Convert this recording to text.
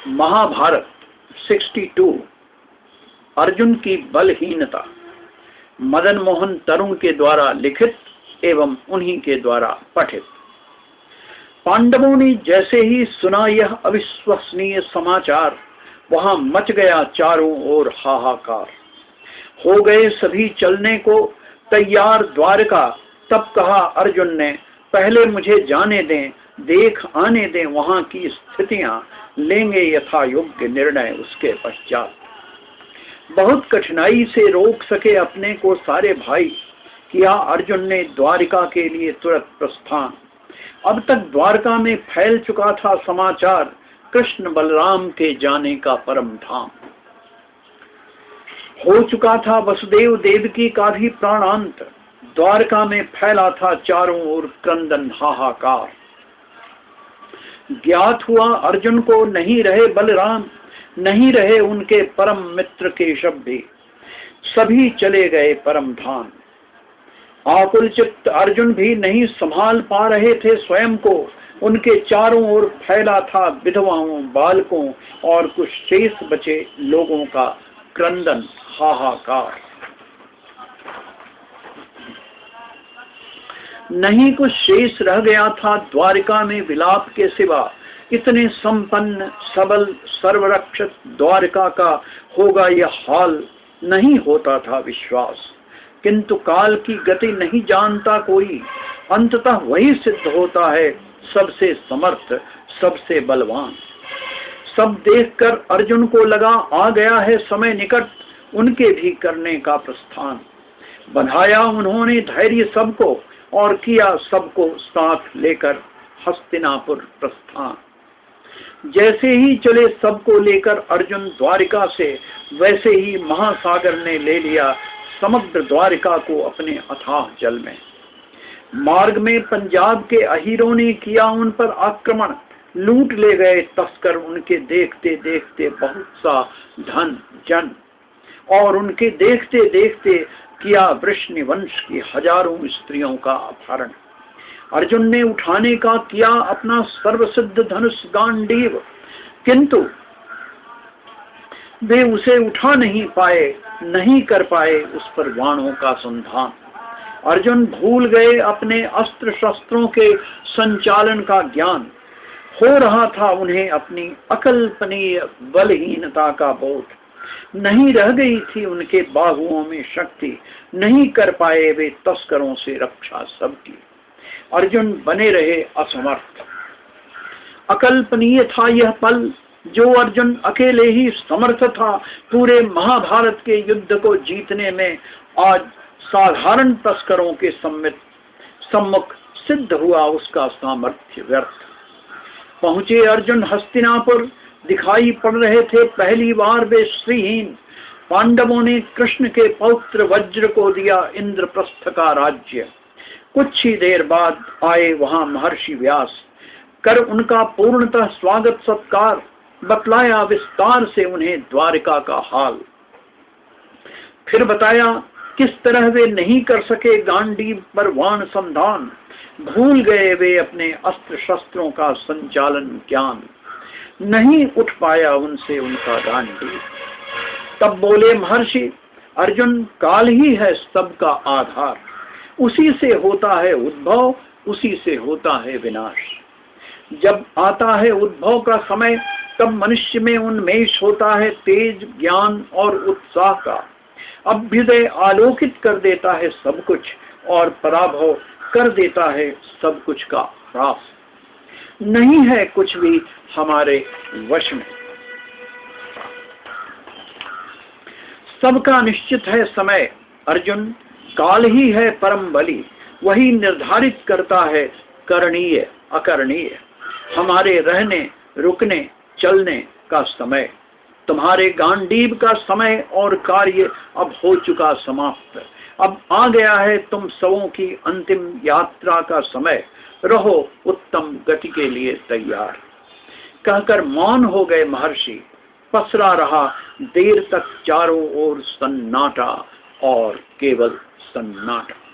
महाभारत 62 अर्जुन की बलहीनता मदन मोहन तरुण के द्वारा लिखित एवं उन्हीं के द्वारा पठित। पांडवों ने जैसे ही सुना यह अविश्वसनीय समाचार, वहां मच गया चारों ओर हाहाकार। हो गए सभी चलने को तैयार द्वारका। तब कहा अर्जुन ने, पहले मुझे जाने दें, देख आने दें वहां की स्थितियां, लेंगे यथा योग्य निर्णय उसके पश्चात। बहुत कठिनाई से रोक सके अपने को सारे भाई, किया अर्जुन ने द्वारिका के लिए तुरंत प्रस्थान। अब तक द्वारका में फैल चुका था समाचार, कृष्ण बलराम के जाने का परम धाम। हो चुका था वसुदेव देवकी का भी प्राणांत, द्वारका में फैला था चारों ओर क्रंदन हाहाकार। ज्ञात हुआ अर्जुन को नहीं रहे बलराम, नहीं रहे उनके परम मित्र केशव भी, सभी चले गए परम धाम। आकुल चित्त अर्जुन भी नहीं संभाल पा रहे थे स्वयं को, उनके चारों ओर फैला था विधवाओं, बालकों और कुछ शेष बचे लोगों का क्रंदन हाहाकार। नहीं कुछ शेष रह गया था द्वारिका में विलाप के सिवा, इतने संपन्न सबल सर्वरक्षित द्वारिका का होगा यह हाल नहीं होता था विश्वास। किंतु काल की गति नहीं जानता कोई, अंततः वही सिद्ध होता है सबसे समर्थ सबसे बलवान। सब देखकर अर्जुन को लगा आ गया है समय निकट, उनके भी करने का प्रस्थान। बढ़ाया उन्होंने धैर्य सबको और किया सबको साथ लेकर हस्तिनापुर प्रस्थान। जैसे ही चले सबको लेकर अर्जुन द्वारिका से, वैसे ही महासागर ने ले लिया समग्र द्वारिका को अपने अथाह जल में। मार्ग में पंजाब के अहीरों ने किया उन पर आक्रमण, लूट ले गए तस्कर उनके देखते देखते बहुत सा धन जन, और उनके देखते देखते किया वृषनिवंश की हजारों स्त्रियों का अपहरण। अर्जुन ने उठाने का किया अपना सर्वसिद्ध धनुष गांडीव, किंतु वे उसे उठा नहीं पाए, नहीं कर पाए उस पर बाणों का संधान। अर्जुन भूल गए अपने अस्त्र शस्त्रों के संचालन का ज्ञान, हो रहा था उन्हें अपनी अकल्पनीय बलहीनता का बोध। नहीं रह गई थी उनके बाहुओं में शक्ति, नहीं कर पाए वे तस्करों से रक्षा सबकी। अर्जुन बने रहे असमर्थ। अकल्पनीय था यह पल, जो अर्जुन अकेले ही समर्थ था पूरे महाभारत के युद्ध को जीतने में, आज साधारण तस्करों के सम्मुख सिद्ध हुआ उसका सामर्थ्य व्यर्थ। पहुंचे अर्जुन हस्तिनापुर, दिखाई पड़ रहे थे पहली बार वे श्रीहीन। पांडवों ने कृष्ण के पौत्र वज्र को दिया इंद्रप्रस्थ का राज्य। कुछ ही देर बाद आए वहां महर्षि व्यास, कर उनका पूर्णतः स्वागत सत्कार, बतलाया विस्तार से उन्हें द्वारिका का हाल। फिर बताया किस तरह वे नहीं कर सके गांडीव पर बाण संधान, भूल गए वे अपने अस्त्र शस्त्रों का संचालन ज्ञान, नहीं उठ पाया उनसे उनका गांडीव। तब बोले महर्षि अर्जुन, काल ही है सबका आधार, उसी से होता है उद्भव, उसी से होता है विनाश। जब आता है उद्भव का समय, तब मनुष्य में उन्मेष होता है तेज ज्ञान और उत्साह का। अभ्युदय आलोकित कर देता है सब कुछ, और पराभव कर देता है सब कुछ का ह्रास। नहीं है कुछ भी हमारे वश में, सबका निश्चित है समय। अर्जुन, काल ही है परम बली, वही निर्धारित करता है करणीय अकरणीय। हमारे रहने रुकने चलने का समय, तुम्हारे गांडीव का समय और कार्य अब हो चुका समाप्त। अब आ गया है तुम सबों की अंतिम यात्रा का समय, रहो उत्तम गति के लिए तैयार। कहकर मौन हो गए महर्षि, पसरा रहा देर तक चारों ओर सन्नाटा और केवल सन्नाटा।